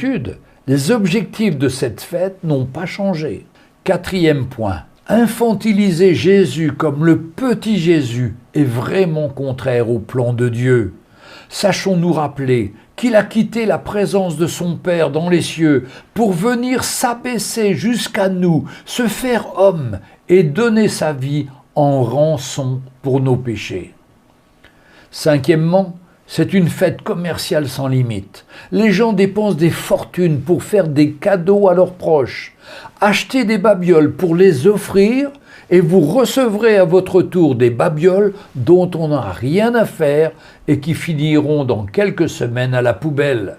habitudes, les objectifs de cette fête n'ont pas changé. 4e point. Infantiliser Jésus comme le petit Jésus est vraiment contraire au plan de Dieu. Sachons nous rappeler qu'il a quitté la présence de son Père dans les cieux pour venir s'abaisser jusqu'à nous, se faire homme et donner sa vie en rançon pour nos péchés. 5e, c'est une fête commerciale sans limite. Les gens dépensent des fortunes pour faire des cadeaux à leurs proches. Achetez des babioles pour les offrir et vous recevrez à votre tour des babioles dont on n'a rien à faire et qui finiront dans quelques semaines à la poubelle.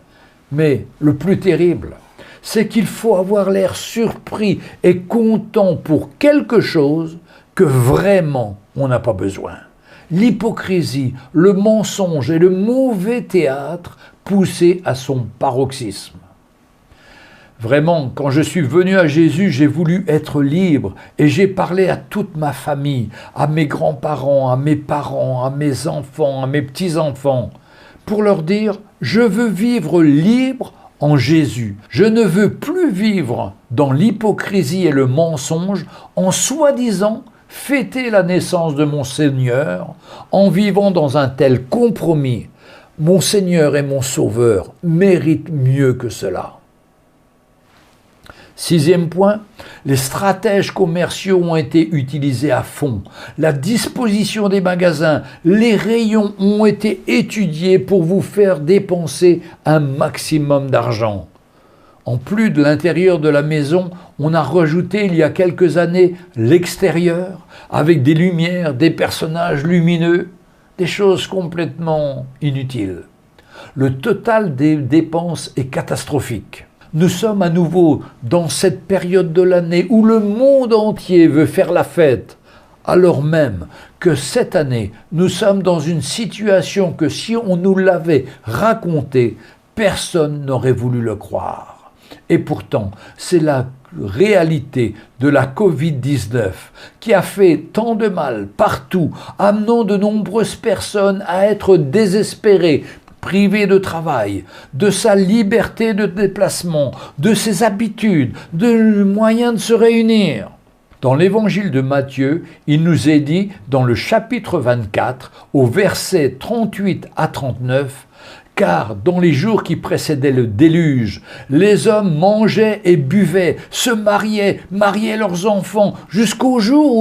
Mais le plus terrible, c'est qu'il faut avoir l'air surpris et content pour quelque chose que vraiment on n'a pas besoin. L'hypocrisie, le mensonge et le mauvais théâtre poussés à son paroxysme. Vraiment, quand je suis venu à Jésus, j'ai voulu être libre et j'ai parlé à toute ma famille, à mes grands-parents, à mes parents, à mes enfants, à mes petits-enfants, pour leur dire « Je veux vivre libre en Jésus. Je ne veux plus vivre dans l'hypocrisie et le mensonge en soi-disant fêter la naissance de mon Seigneur en vivant dans un tel compromis. Mon Seigneur et mon Sauveur méritent mieux que cela. » 6e point, les stratèges commerciaux ont été utilisés à fond. La disposition des magasins, les rayons ont été étudiés pour vous faire dépenser un maximum d'argent. En plus de l'intérieur de la maison, on a rajouté il y a quelques années l'extérieur, avec des lumières, des personnages lumineux, des choses complètement inutiles. Le total des dépenses est catastrophique. Nous sommes à nouveau dans cette période de l'année où le monde entier veut faire la fête, alors même que cette année, nous sommes dans une situation que si on nous l'avait racontée, personne n'aurait voulu le croire. Et pourtant, c'est la réalité de la Covid-19 qui a fait tant de mal partout, amenant de nombreuses personnes à être désespérées, privées de travail, de sa liberté de déplacement, de ses habitudes, de moyens de se réunir. Dans l'évangile de Matthieu, il nous est dit dans le chapitre 24, au verset 38 à 39, « Car dans les jours qui précédaient le déluge, les hommes mangeaient et buvaient, se mariaient leurs enfants, jusqu'au jour où